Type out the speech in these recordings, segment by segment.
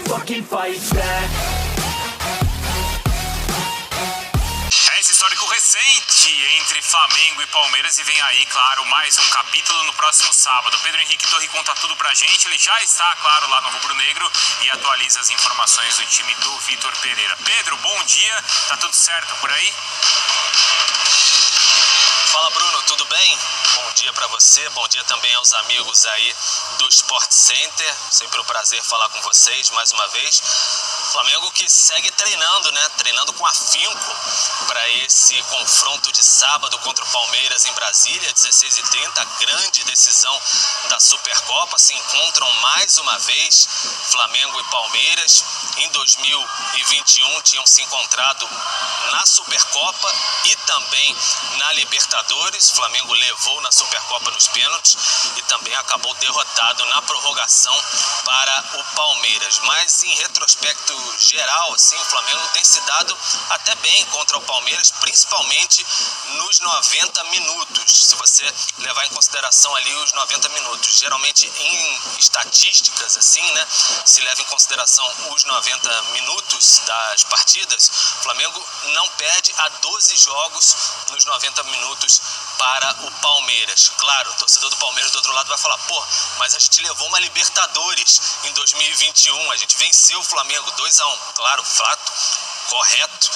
fucking fight back. Esse histórico recente entre Flamengo e Palmeiras, e vem aí, claro, mais um capítulo no próximo sábado. Pedro Henrique Torre conta tudo pra gente, ele já está, claro, lá no Rubro Negro e atualiza as informações do time do Vitor Pereira. Pedro, bom dia, tá tudo certo por aí? Fala, Bruno, tudo bem? Bom dia para você, bom dia também aos amigos aí do Sport Center. Sempre um prazer falar com vocês mais uma vez. Flamengo que segue treinando, né? Treinando com afinco para esse confronto de sábado contra o Palmeiras em Brasília, 16h30, grande decisão da Supercopa. Se encontram mais uma vez Flamengo e Palmeiras. Em 2021 tinham se encontrado na Supercopa e também na Libertadores. O Flamengo levou na Supercopa nos pênaltis e também acabou derrotado na prorrogação para o Palmeiras. Mas em retrospecto geral, assim, o Flamengo tem se dado até bem contra o Palmeiras, principalmente nos 90 minutos. Se você levar em consideração ali os 90 minutos, geralmente em estatísticas, assim, né, se leva em consideração os 90 minutos das partidas, o Flamengo não perde há 12 jogos nos 90 minutos para o Palmeiras. Claro, o torcedor do Palmeiras do outro lado vai falar, pô, mas a gente levou uma Libertadores em 2021, a gente venceu o Flamengo 2-1. Claro, fato, correto,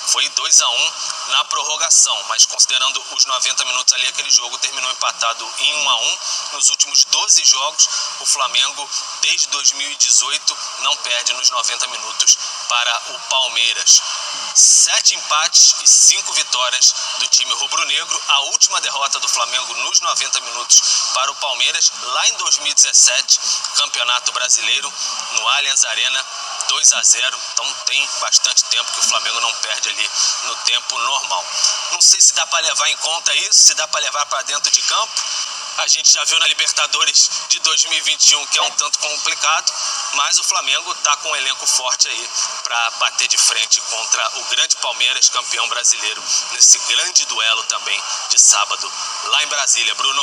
foi 2-1 na prorrogação, mas considerando os 90 minutos ali, aquele jogo terminou empatado em 1-1. Nos últimos 12 jogos, o Flamengo, desde 2018, não perde nos 90 minutos para o Palmeiras. 7 empates e 5 vitórias do time rubro-negro. A última derrota do Flamengo nos 90 minutos para o Palmeiras, lá em 2017, Campeonato Brasileiro, no Allianz Arena, 2-0, então tem bastante tempo que o Flamengo não perde ali no tempo normal. Não sei se dá para levar em conta isso, se dá para levar para dentro de campo. A gente já viu na Libertadores de 2021 que é um tanto complicado, mas o Flamengo está com um elenco forte aí para bater de frente contra o grande Palmeiras, campeão brasileiro, nesse grande duelo também de sábado lá em Brasília, Bruno.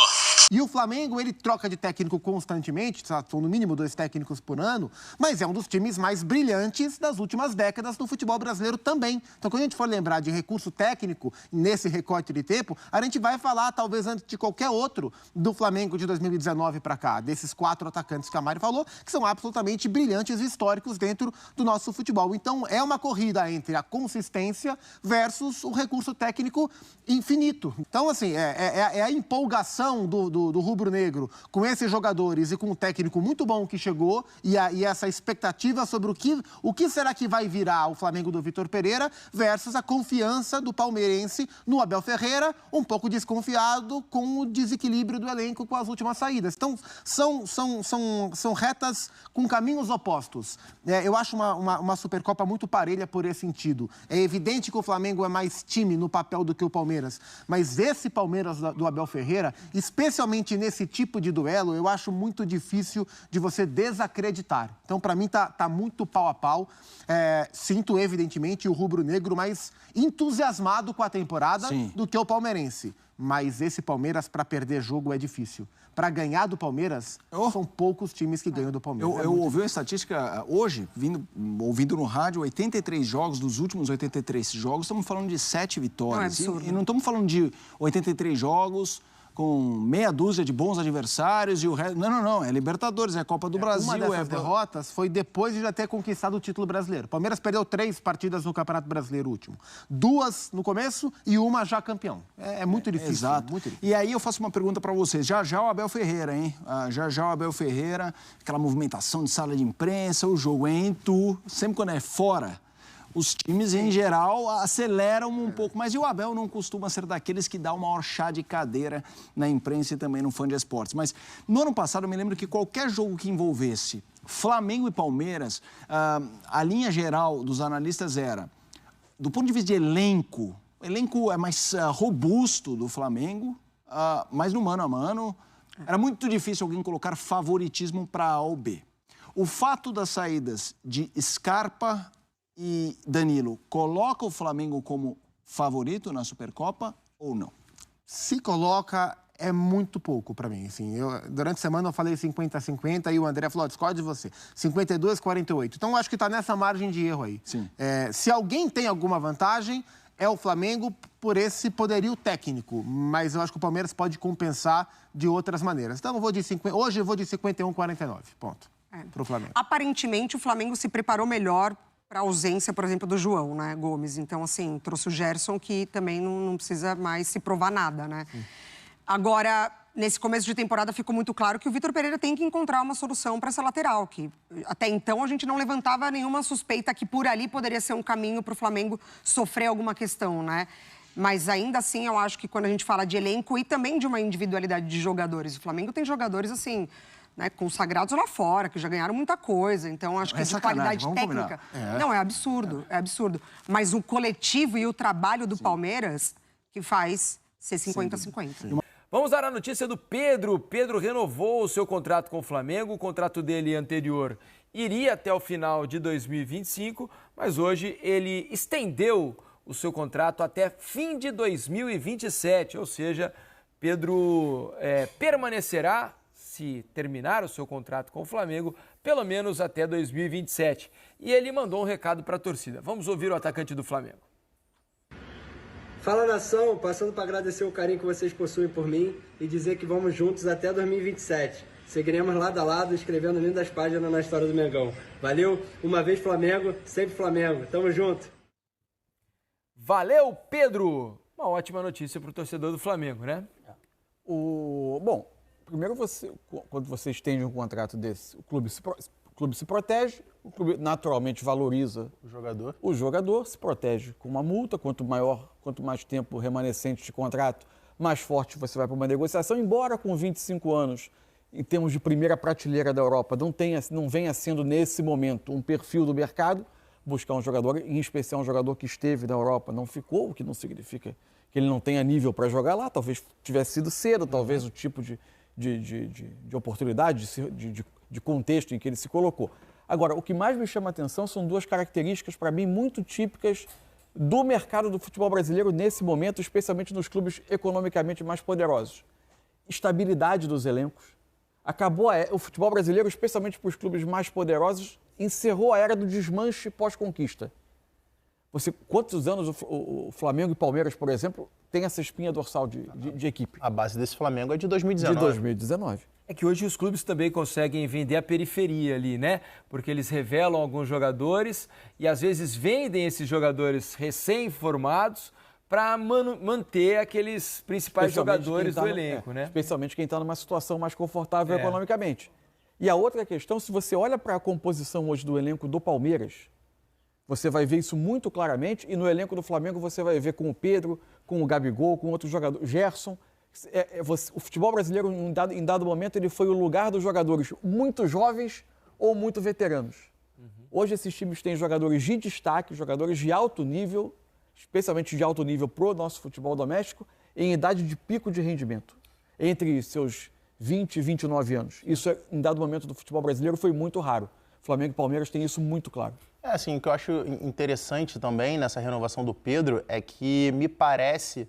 E o Flamengo, ele troca de técnico constantemente, são no mínimo 2 técnicos por ano, mas é um dos times mais brilhantes das últimas décadas no futebol brasileiro também. Então, quando a gente for lembrar de recurso técnico nesse recorte de tempo, a gente vai falar, talvez antes de qualquer outro, do Flamengo de 2019 para cá, desses 4 atacantes que a Mari falou, que são absolutamente brilhantes e históricos dentro do nosso futebol. Então, é uma corrida entre a consistência versus o recurso técnico infinito. Então, assim, é a empolgação do rubro-negro com esses jogadores e com um técnico muito bom que chegou e essa expectativa sobre o que será que vai virar o Flamengo do Vitor Pereira versus a confiança do palmeirense no Abel Ferreira, um pouco desconfiado com o desequilíbrio do elenco com as últimas saídas. Então, são retas com caminhos opostos. Eu acho uma Supercopa muito parelha por esse sentido. É evidente que o Flamengo é mais time no papel do que o Palmeiras, mas esse Palmeiras do Abel Ferreira, especialmente nesse tipo de duelo, eu acho muito difícil de você desacreditar. Então, para mim, tá muito pau a pau. Sinto, evidentemente, o rubro-negro mais entusiasmado com a temporada do que o palmeirense. Mas esse Palmeiras, para perder jogo, é difícil. Para ganhar do Palmeiras, são poucos times que ganham do Palmeiras. Eu ouvi uma estatística hoje, ouvindo no rádio, 83 jogos, dos últimos 83 jogos, estamos falando de 7 vitórias. E não estamos falando de 83 jogos com meia dúzia de bons adversários e o resto... Não, é Libertadores, é Copa do Brasil. Uma dessas derrotas foi depois de já ter conquistado o título brasileiro. O Palmeiras perdeu 3 partidas no Campeonato Brasileiro último. 2 no começo e uma já campeão. É muito difícil. Exato. Muito difícil. E aí eu faço uma pergunta para vocês. Já o Abel Ferreira, hein? Já o Abel Ferreira, aquela movimentação de sala de imprensa, o jogo é em tu, sempre quando é fora... Os times, em geral, aceleram um pouco, mas e o Abel não costuma ser daqueles que dá o maior chá de cadeira na imprensa e também no fã de esportes. Mas no ano passado eu me lembro que qualquer jogo que envolvesse Flamengo e Palmeiras, a linha geral dos analistas era, do ponto de vista de elenco, o elenco é mais robusto do Flamengo, mas no mano a mano era muito difícil alguém colocar favoritismo para A ou B. O fato das saídas de Scarpa e Danilo coloca o Flamengo como favorito na Supercopa ou não? Se coloca, é muito pouco para mim. Assim, durante a semana eu falei 50-50 e o André falou, discordo de você, 52-48. Então, eu acho que está nessa margem de erro aí. Sim. Se alguém tem alguma vantagem, é o Flamengo por esse poderio técnico, mas eu acho que o Palmeiras pode compensar de outras maneiras. Então, hoje eu vou de 51-49, ponto, para o Flamengo. Aparentemente, o Flamengo se preparou melhor para a ausência, por exemplo, do João, né, Gomes. Então, assim, trouxe o Gerson, que também não precisa mais se provar nada, né? Sim. Agora, nesse começo de temporada, ficou muito claro que o Vitor Pereira tem que encontrar uma solução para essa lateral, que até então a gente não levantava nenhuma suspeita que por ali poderia ser um caminho para o Flamengo sofrer alguma questão, né? Mas ainda assim, eu acho que quando a gente fala de elenco e também de uma individualidade de jogadores, o Flamengo tem jogadores, assim, né, consagrados lá fora, que já ganharam muita coisa. Então, acho que de qualidade técnica... Não, é absurdo, é absurdo. Mas o coletivo e o trabalho do Palmeiras que faz ser 50-50. Vamos dar a notícia do Pedro. Pedro renovou o seu contrato com o Flamengo. O contrato dele anterior iria até o final de 2025, mas hoje ele estendeu o seu contrato até fim de 2027. Ou seja, Pedro permanecerá, se terminar o seu contrato com o Flamengo, pelo menos até 2027. E ele mandou um recado para a torcida. Vamos ouvir o atacante do Flamengo. Fala, nação, passando para agradecer o carinho que vocês possuem por mim e dizer que vamos juntos até 2027. Seguiremos lado a lado, escrevendo lindas páginas na história do Mengão. Valeu, uma vez Flamengo, sempre Flamengo. Tamo junto. Valeu, Pedro! Uma ótima notícia para o torcedor do Flamengo, né? Bom, primeiro, quando você estende um contrato desse, o clube se protege, o clube naturalmente valoriza o jogador se protege com uma multa, quanto mais tempo remanescente de contrato, mais forte você vai para uma negociação, embora com 25 anos, em termos de primeira prateleira da Europa, não venha sendo nesse momento um perfil do mercado, buscar um jogador, em especial um jogador que esteve na Europa, não ficou, o que não significa que ele não tenha nível para jogar lá, talvez tivesse sido cedo, talvez o tipo de oportunidade, de contexto em que ele se colocou. Agora, o que mais me chama a atenção são duas características, para mim, muito típicas do mercado do futebol brasileiro nesse momento, especialmente nos clubes economicamente mais poderosos. Estabilidade dos elencos. Acabou o futebol brasileiro, especialmente para os clubes mais poderosos, encerrou a era do desmanche pós-conquista. Quantos anos o Flamengo e Palmeiras, por exemplo, tem essa espinha dorsal de equipe? A base desse Flamengo é de 2019. De 2019. É que hoje os clubes também conseguem vender a periferia ali, né? Porque eles revelam alguns jogadores e às vezes vendem esses jogadores recém-formados para manter aqueles principais jogadores do elenco, né? Especialmente quem está numa situação mais confortável economicamente. E a outra questão, se você olha para a composição hoje do elenco do Palmeiras, você vai ver isso muito claramente, e no elenco do Flamengo você vai ver com o Pedro, com o Gabigol, com outros jogadores, Gerson. O futebol brasileiro, em dado momento, ele foi o lugar dos jogadores muito jovens ou muito veteranos. Hoje esses times têm jogadores de destaque, jogadores de alto nível, especialmente de alto nível para o nosso futebol doméstico, em idade de pico de rendimento, entre seus 20 e 29 anos. Isso, em dado momento do futebol brasileiro, foi muito raro. Flamengo e Palmeiras têm isso muito claro. Assim, o que eu acho interessante também nessa renovação do Pedro é que me parece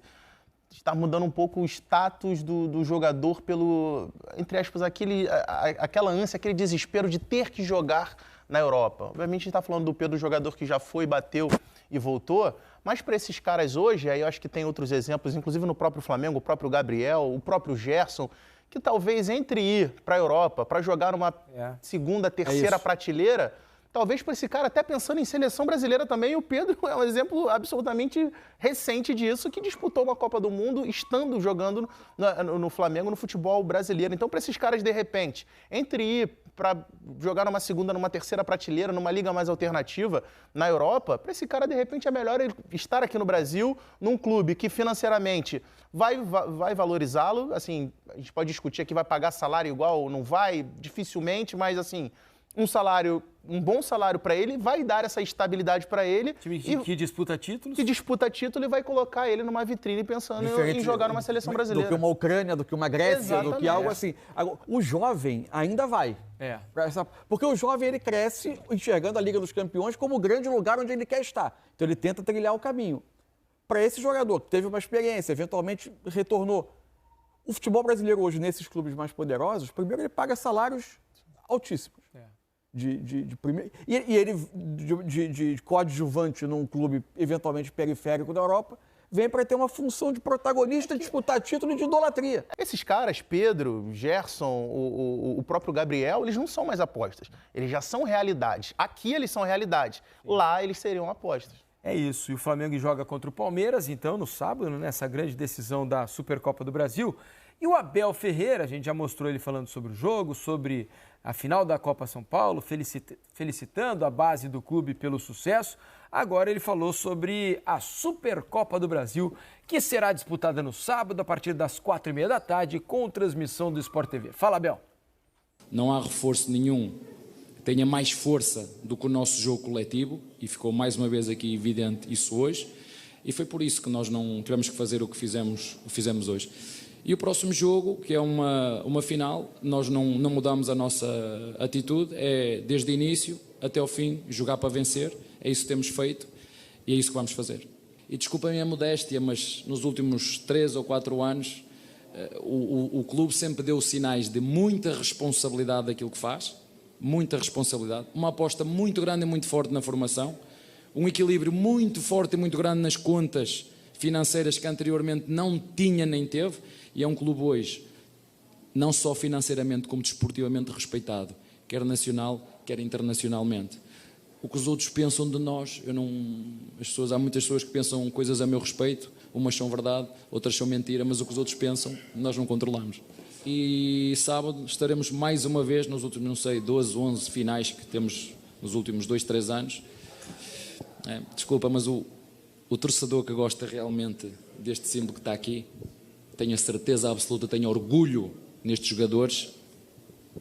estar mudando um pouco o status do jogador pelo, entre aspas, aquela ânsia, aquele desespero de ter que jogar na Europa. Obviamente a gente está falando do Pedro, jogador que já foi, bateu e voltou, mas para esses caras hoje, aí eu acho que tem outros exemplos, inclusive no próprio Flamengo, o próprio Gabriel, o próprio Gerson, que talvez entre ir para a Europa, para jogar numa segunda, terceira prateleira, talvez para esse cara, até pensando em seleção brasileira também, o Pedro é um exemplo absolutamente recente disso, que disputou uma Copa do Mundo estando jogando no Flamengo, no futebol brasileiro. Então, para esses caras, de repente, entre ir para jogar numa segunda, numa terceira prateleira, numa liga mais alternativa na Europa, para esse cara, de repente, é melhor ele estar aqui no Brasil, num clube que financeiramente vai valorizá-lo. Assim, a gente pode discutir aqui, vai pagar salário igual ou não vai, dificilmente, mas assim, um bom salário para ele, vai dar essa estabilidade para ele. Time que disputa títulos. Que disputa título e vai colocar ele numa vitrine pensando em jogar numa seleção brasileira. Do que uma Ucrânia, do que uma Grécia, Exatamente. do que algo assim. Agora, o jovem ainda vai. Porque o jovem, ele cresce enxergando a Liga dos Campeões como o grande lugar onde ele quer estar. Então ele tenta trilhar o caminho. Para esse jogador que teve uma experiência, eventualmente retornou, O futebol brasileiro hoje, nesses clubes mais poderosos, primeiro ele paga salários altíssimos. De primeiro, e ele, de coadjuvante num clube eventualmente periférico da Europa, vem para ter uma função de protagonista, disputar título de idolatria. Esses caras, Pedro, Gerson, o próprio Gabriel, eles não são mais apostas. Eles já são realidades. Aqui eles são realidades. Lá eles seriam apostas. É isso. E o Flamengo joga contra o Palmeiras, então, no sábado, nessa grande decisão da Supercopa do Brasil. E o Abel Ferreira, a gente já mostrou ele falando sobre o jogo, sobre a final da Copa São Paulo, felicitando a base do clube pelo sucesso. Agora ele falou sobre a Supercopa do Brasil, que será disputada no sábado, a partir das 4h30 da tarde, com transmissão do Sport TV. Fala, Abel. Não há reforço nenhum que tenha mais força do que o nosso jogo coletivo, e ficou mais uma vez aqui evidente isso hoje, e foi por isso que nós não tivemos que fazer o que fizemos hoje. E o próximo jogo, que é uma final, nós não mudamos a nossa atitude, é desde o início até ao fim, jogar para vencer, é isso que temos feito e é isso que vamos fazer. E desculpa-me a modéstia, mas nos últimos 3 ou 4 anos o clube sempre deu sinais de muita responsabilidade daquilo que faz, muita responsabilidade, uma aposta muito grande e muito forte na formação, um equilíbrio muito forte e muito grande nas contas financeiras que anteriormente não tinha nem teve, e é um clube hoje, não só financeiramente como desportivamente respeitado, quer nacional, quer internacionalmente. O que os outros pensam de nós, há muitas pessoas que pensam coisas a meu respeito, umas são verdade, outras são mentira, mas o que os outros pensam, nós não controlamos. E sábado estaremos mais uma vez nos últimos, 12, 11 finais que temos nos últimos 2, 3 anos. Desculpa, mas o torcedor que gosta realmente deste símbolo que está aqui, tenho a certeza absoluta, tenho orgulho nestes jogadores,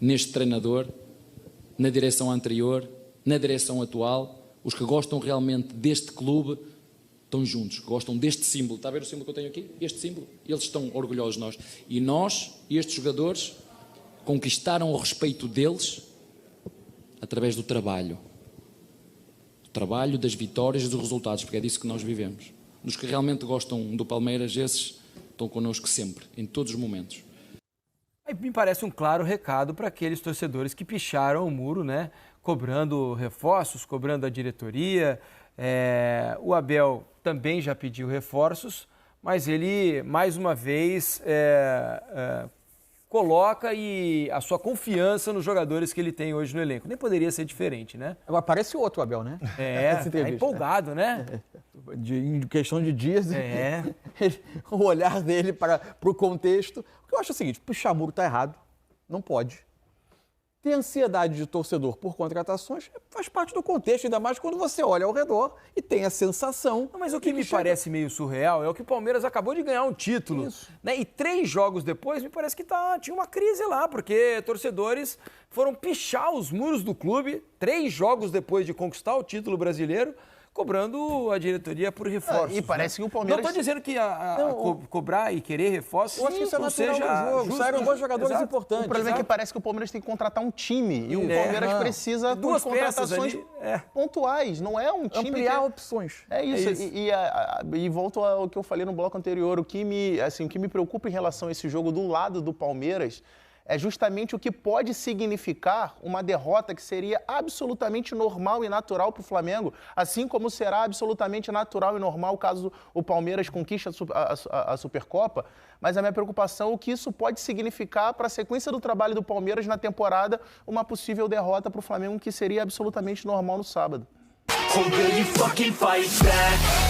neste treinador, na direção anterior, na direção atual. Os que gostam realmente deste clube estão juntos, gostam deste símbolo. Está a ver o símbolo que eu tenho aqui? Este símbolo. Eles estão orgulhosos de nós. E nós, estes jogadores, conquistaram o respeito deles através do trabalho. Do trabalho, das vitórias e dos resultados, porque é disso que nós vivemos. Os que realmente gostam do Palmeiras, esses estão connosco sempre, em todos os momentos. Me parece um claro recado para aqueles torcedores que picharam o muro, né? Cobrando reforços, cobrando a diretoria. O Abel também já pediu reforços, mas ele, mais uma vez, coloca a sua confiança nos jogadores que ele tem hoje no elenco. Nem poderia ser diferente, né? Agora parece outro Abel, né? Tá empolgado, né? Em questão de dias, o olhar dele para o contexto. O que eu acho é o seguinte, puxar muro está errado, não pode. Ter ansiedade de torcedor por contratações faz parte do contexto, ainda mais quando você olha ao redor e tem a sensação... Mas o que me parece meio surreal é o que o Palmeiras acabou de ganhar um título. Né? E 3 jogos depois, me parece que tinha uma crise lá, porque torcedores foram pichar os muros do clube 3 jogos depois de conquistar o título brasileiro, cobrando a diretoria por reforços. E parece que o Palmeiras... Não estou dizendo que cobrar e querer reforços... Eu acho que isso é natural do jogo. Saíram 2 jogadores importantes. O problema é que parece que o Palmeiras tem que contratar um time. E o Palmeiras precisa de contratações pontuais. Não é um time... Ampliar opções. É isso. E volto ao que eu falei no bloco anterior. O que me preocupa em relação a esse jogo do lado do Palmeiras é justamente o que pode significar uma derrota que seria absolutamente normal e natural para o Flamengo, assim como será absolutamente natural e normal caso o Palmeiras conquiste a Supercopa. Mas a minha preocupação é o que isso pode significar para a sequência do trabalho do Palmeiras na temporada, uma possível derrota para o Flamengo que seria absolutamente normal no sábado. Oh, will you fucking fight back?